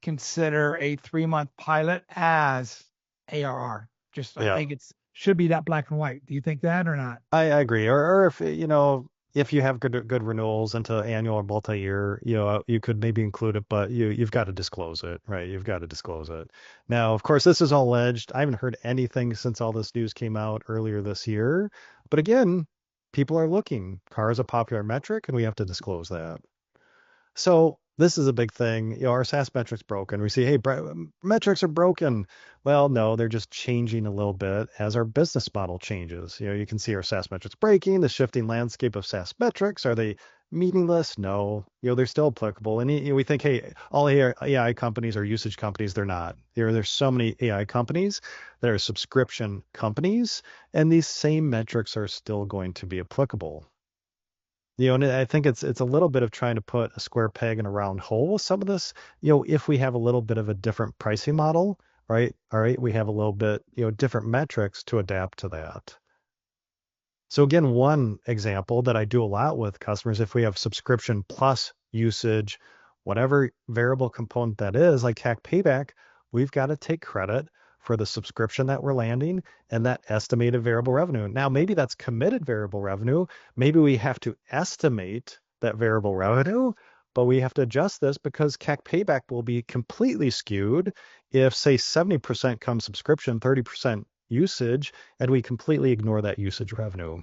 consider a 3-month pilot as ARR. Just I Yeah. think it's should be that black and white. Do you think that or not? I agree. Or if, if you have good renewals into annual or multi-year, you could maybe include it, but you've got to disclose it, right? You've got to disclose it. Now, of course, this is all alleged. I haven't heard anything since all this news came out earlier this year. But again, people are looking. CAR is a popular metric, and we have to disclose that. So this is a big thing. Our SaaS metrics broken. We see, hey, metrics are broken. Well, no, they're just changing a little bit as our business model changes. You can see our SaaS metrics breaking, the shifting landscape of SaaS metrics. Are they meaningless? No. They're still applicable. And we think, hey, all AI companies are usage companies. They're not. There's so many AI companies that are subscription companies, and these same metrics are still going to be applicable. And I think it's a little bit of trying to put a square peg in a round hole with some of this. If we have a little bit of a different pricing model, right? All right, we have a little bit, different metrics to adapt to that. So again, one example that I do a lot with customers, if we have subscription plus usage, whatever variable component that is, like CAC payback, we've got to take credit for the subscription that we're landing and that estimated variable revenue. Now, maybe that's committed variable revenue. Maybe we have to estimate that variable revenue, but we have to adjust this because CAC payback will be completely skewed if, say, 70% comes subscription, 30% usage, and we completely ignore that usage revenue.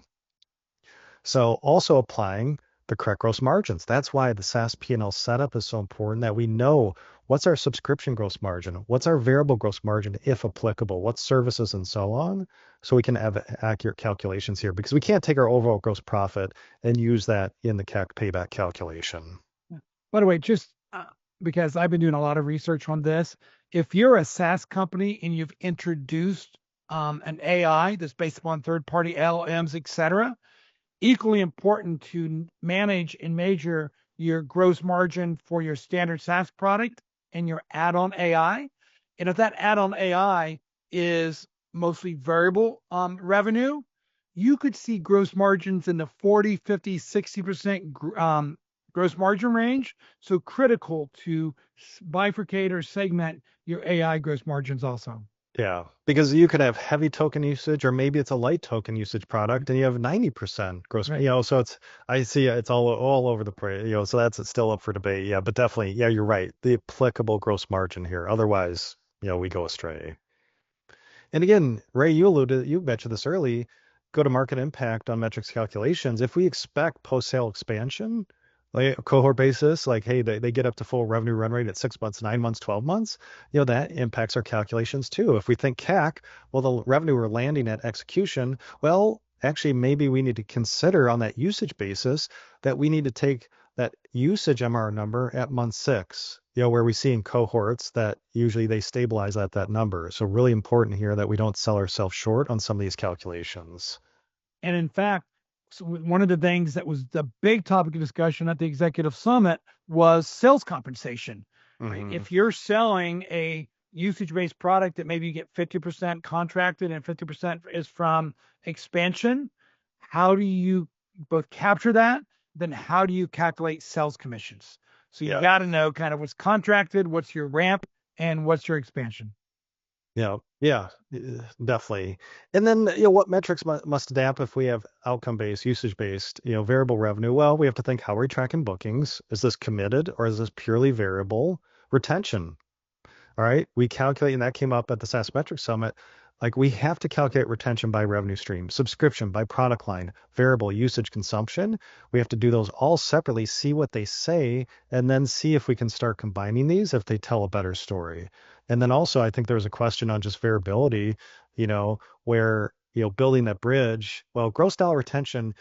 So also applying the correct gross margins. That's why the SaaS P&L setup is so important, that we know what's our subscription gross margin, what's our variable gross margin, if applicable, what services and so on, so we can have accurate calculations here, because we can't take our overall gross profit and use that in the CAC payback calculation. By the way, just because I've been doing a lot of research on this, if you're a SaaS company and you've introduced an AI that's based upon third-party LLMs, et cetera, equally important to manage and measure your gross margin for your standard SaaS product and your add-on AI. And if that add-on AI is mostly variable revenue, you could see gross margins in the 40, 50, 60% gross margin range. So critical to bifurcate or segment your AI gross margins also. Yeah, because you could have heavy token usage, or maybe it's a light token usage product, and you have 90% gross. Right. So I see it's all over the place. So that's still up for debate. Yeah, but definitely, yeah, you're right. The applicable gross margin here. Otherwise, we go astray. And again, Ray, you mentioned this early, go-to-market impact on metrics calculations. If we expect post-sale expansion, like a cohort basis, like, hey, they get up to full revenue run rate at 6 months, 9 months, 12 months, that impacts our calculations too. If we think CAC, well, the revenue we're landing at execution, well, actually, maybe we need to consider on that usage basis that we need to take that usage MR number at month 6, where we see in cohorts that usually they stabilize at that number. So really important here that we don't sell ourselves short on some of these calculations. And in fact, so one of the things that was the big topic of discussion at the executive summit was sales compensation. Right? Mm-hmm. If you're selling a usage-based product that maybe you get 50% contracted and 50% is from expansion, how do you both capture that? Then how do you calculate sales commissions? So you got to know kind of what's contracted, what's your ramp, and what's your expansion. Yeah, definitely. And then, what metrics must adapt if we have outcome-based, usage-based, variable revenue? Well, we have to think, how are we tracking bookings? Is this committed or is this purely variable? Retention. All right. We calculate, and that came up at the SaaS Metrics Summit. Like, we have to calculate retention by revenue stream, subscription by product line, variable usage consumption. We have to do those all separately, see what they say, and then see if we can start combining these if they tell a better story. And then also, I think there was a question on just variability, where, building that bridge. Well, gross dollar retention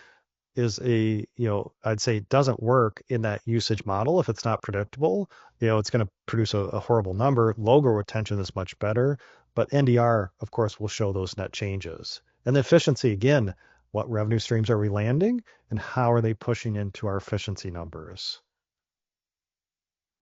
is I'd say doesn't work in that usage model if it's not predictable. It's going to produce a horrible number. Logo retention is much better, but NDR, of course, will show those net changes. And the efficiency, again, what revenue streams are we landing and how are they pushing into our efficiency numbers?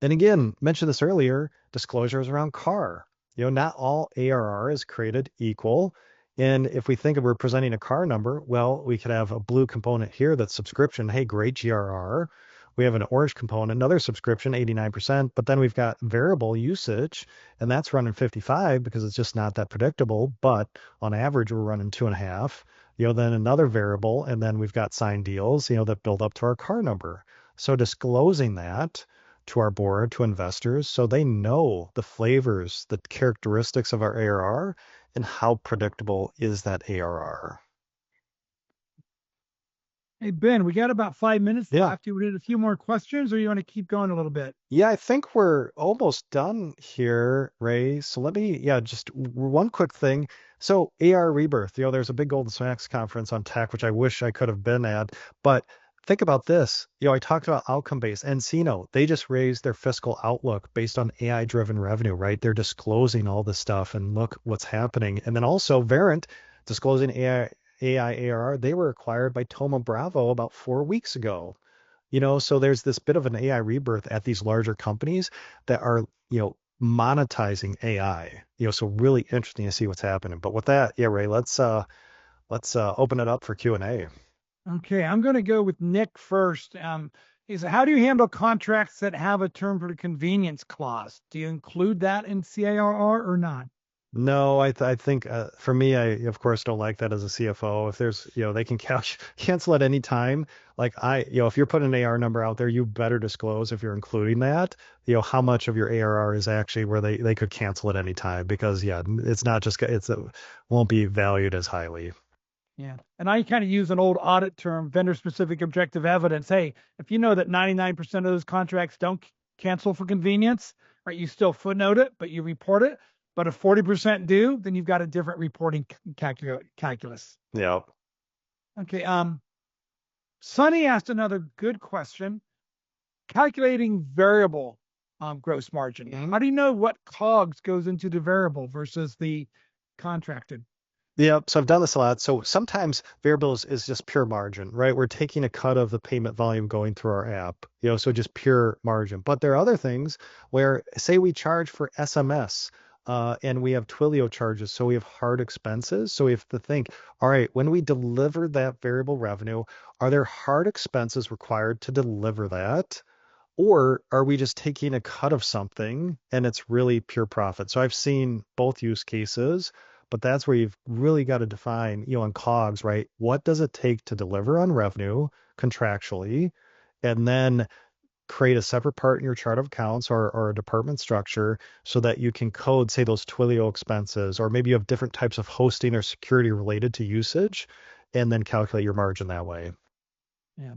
And again, mentioned this earlier, disclosures around CAR. Not all ARR is created equal. And if we think of we're presenting a CAR number, well, we could have a blue component here that's subscription. Hey, great GRR. We have an orange component, another subscription, 89%, but then we've got variable usage, and that's running 55 because it's just not that predictable. But on average, we're running 2.5. then another variable, and then we've got signed deals, that build up to our car number. So disclosing that to our board, to investors, so they know the flavors, the characteristics of our ARR, and how predictable is that ARR. Hey, Ben, we got about 5 minutes Yeah. left. You did a few more questions, or you want to keep going a little bit? Yeah, I think we're almost done here, Ray. So let me, yeah, just one quick thing. So AR Rebirth, there's a big Goldman Sachs conference on tech, which I wish I could have been at. But think about this. I talked about outcome-based. Encino, they just raised their fiscal outlook based on AI-driven revenue, right? They're disclosing all this stuff, and look what's happening. And then also Verint disclosing AI ARR. They were acquired by Thoma Bravo about 4 weeks ago. So there's this bit of an AI rebirth at these larger companies that are, monetizing AI. So really interesting to see what's happening. But with that, yeah, Ray, let's open it up for Q&A. Okay, I'm going to go with Nick first. Is how do you handle contracts that have a term for the convenience clause? Do you include that in CARR or not? No, I think for me, I of course don't like that as a CFO. If there's, they can cancel at any time. Like if you're putting an AR number out there, you better disclose if you're including that, how much of your ARR is actually where they could cancel at any time because yeah, it's not just it won't be valued as highly. Yeah. And I kind of use an old audit term, vendor specific objective evidence. Hey, if you know that 99% of those contracts don't cancel for convenience, right, you still footnote it, but you report it. But if 40% do, then you've got a different reporting calculus. Yeah. Okay. Sonny asked another good question. Calculating variable gross margin. Mhm. How do you know what COGS goes into the variable versus the contracted? Yeah, so I've done this a lot. So sometimes variables is just pure margin, right? We're taking a cut of the payment volume going through our app, so just pure margin. But there are other things where, say, we charge for SMS, and we have Twilio charges, so we have hard expenses. So we have to think, all right, when we deliver that variable revenue, are there hard expenses required to deliver that? Or are we just taking a cut of something and it's really pure profit? So I've seen both use cases, but that's where you've really got to define, on COGS, right? What does it take to deliver on revenue contractually? And then create a separate part in your chart of accounts or a department structure so that you can code, say, those Twilio expenses, or maybe you have different types of hosting or security related to usage, and then calculate your margin that way. Yeah.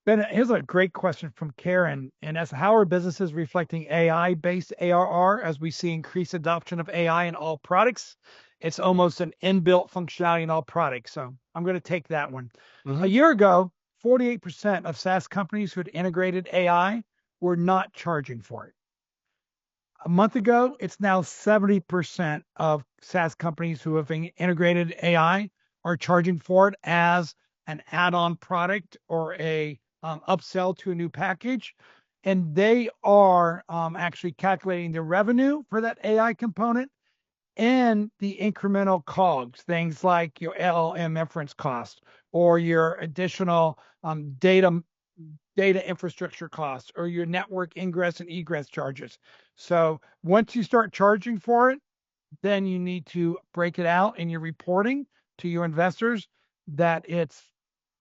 Ben, here's a great question from Karen. And as how are businesses reflecting AI-based ARR as we see increased adoption of AI in all products? It's almost an inbuilt functionality in all products. So I'm going to take that one. A Hmm. year ago, 48% of SaaS companies who had integrated AI were not charging for it. A month ago, it's now 70% of SaaS companies who have integrated AI are charging for it as an add-on product or a upsell to a new package. And they are actually calculating the revenue for that AI component and the incremental COGS, things like your LLM inference cost or your additional data infrastructure costs or your network ingress and egress charges. So once you start charging for it, then you need to break it out in your reporting to your investors that it's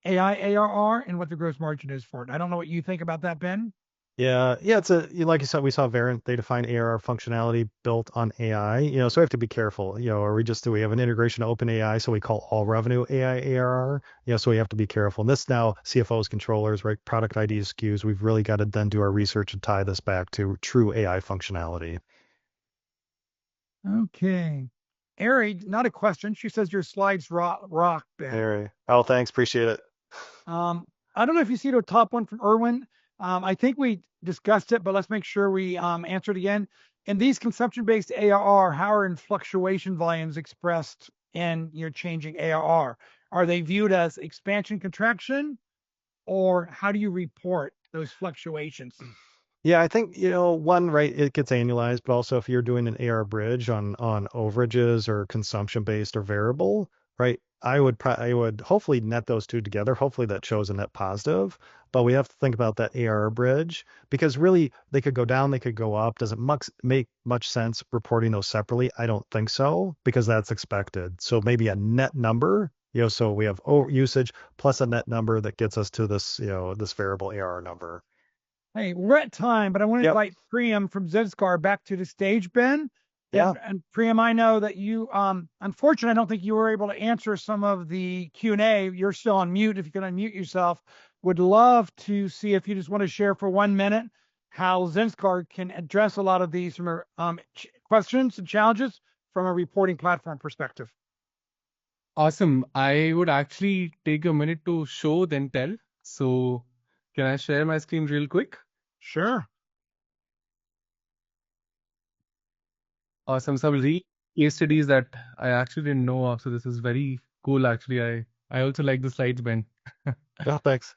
AI ARR and what the gross margin is for it. I don't know what you think about that, Ben. Yeah, yeah, like you said, we saw Verint, they define ARR functionality built on AI, so we have to be careful, or do we have an integration to OpenAI, so we call all revenue AI ARR, so we have to be careful. And this now, CFOs, controllers, right, product IDs, SKUs, we've really got to then do our research and tie this back to true AI functionality. Okay. Ari, not a question. She says your slides rock, Ben. Very. Oh, thanks, appreciate it. I don't know if you see the top one from Irwin. I think we discussed it, but let's make sure we answer it again. In these consumption-based ARR, how are in fluctuation volumes expressed in your changing ARR? Are they viewed as expansion, contraction, or how do you report those fluctuations? Yeah, I think, one, right, it gets annualized, but also if you're doing an AR bridge on overages or consumption based or variable, right, I would hopefully net those two together. Hopefully that shows a net positive, but we have to think about that AR bridge because really they could go down, they could go up. Does it make much sense reporting those separately? I don't think so because that's expected. So maybe a net number, So we have usage plus a net number that gets us to this, this variable ARR number. Hey, we're at time, but I want to Yep. invite Priyam from Zscaler back to the stage, Ben. Yeah. And Priyam, I know that you, unfortunately, I don't think you were able to answer some of the Q&A. You're still on mute. If you can unmute yourself, would love to see if you just want to share for 1 minute how Zscaler can address a lot of these from questions and challenges from a reporting platform perspective. Awesome. I would actually take a minute to show, then tell. So, can I share my screen real quick? Sure. Awesome. So, I will read case studies that I actually didn't know of. So, this is very cool, actually. I also like the slides, Ben. Yeah, thanks.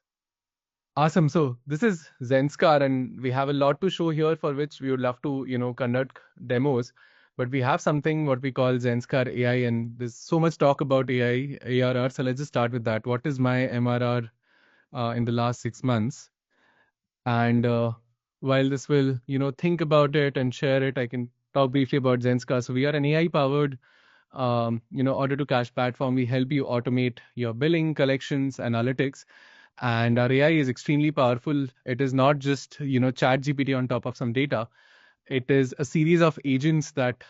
Awesome. So this is Zenskar, and we have a lot to show here for which we would love to, conduct demos. But we have something what we call Zenskar AI, and there's so much talk about AI, ARR. So let's just start with that. What is my MRR in the last 6 months? And while this will, think about it and share it, I can talk briefly about Zenskar. So we are an AI-powered, order to cash platform. We help you automate your billing, collections, analytics, and our AI is extremely powerful. It is not just, chat GPT on top of some data. It is a series of agents that,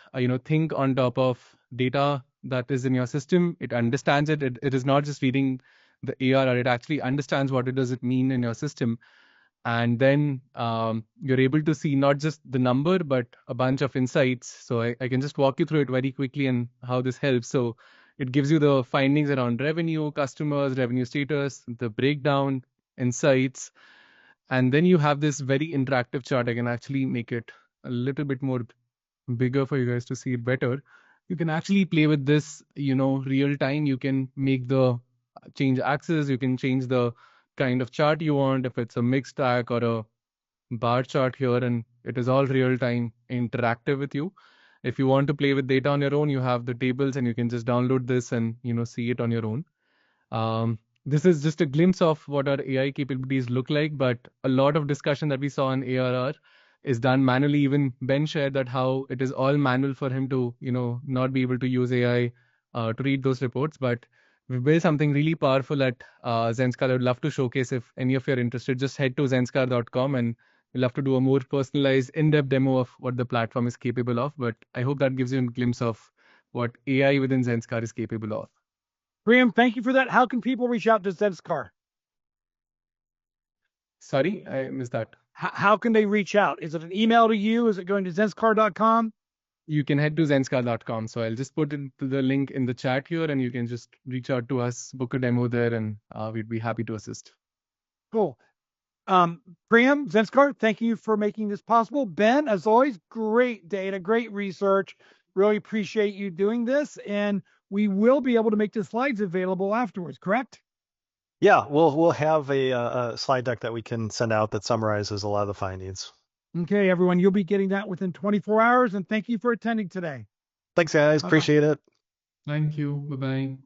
think on top of data that is in your system. It understands it. It is not just reading the ARR. It actually understands what it does it mean in your system. And then you're able to see not just the number, but a bunch of insights. So I can just walk you through it very quickly and how this helps. So it gives you the findings around revenue, customers, revenue status, the breakdown, insights. And then you have this very interactive chart. I can actually make it a little bit more bigger for you guys to see it better. You can actually play with this, real time. You can make the change axis. You can change the kind of chart you want, if it's a mixed stack or a bar chart here, and it is all real time interactive with you. If you want to play with data on your own, you have the tables and you can just download this and see it on your own. This is just a glimpse of what our AI capabilities look like, but a lot of discussion that we saw in ARR is done manually. Even Ben shared that how it is all manual for him to, not be able to use AI to read those reports. But we built something really powerful at Zenskar. I would love to showcase if any of you are interested. Just head to zenskar.com and we'll have to do a more personalized, in-depth demo of what the platform is capable of. But I hope that gives you a glimpse of what AI within Zenskar is capable of. Priyam, thank you for that. How can people reach out to Zscaler? Sorry, I missed that. How can they reach out? Is it an email to you? Is it going to zenscar.com? You can head to zenskar.com. So I'll just put the link in the chat here and you can just reach out to us, book a demo there, and we'd be happy to assist. Cool. Priyam, Zenskar, thank you for making this possible. Ben, as always, great data, great research. Really appreciate you doing this. And we will be able to make the slides available afterwards, correct? Yeah, we'll have a slide deck that we can send out that summarizes a lot of the findings. Okay, everyone, you'll be getting that within 24 hours. And thank you for attending today. Thanks, guys. Bye-bye. Appreciate it. Thank you. Bye-bye.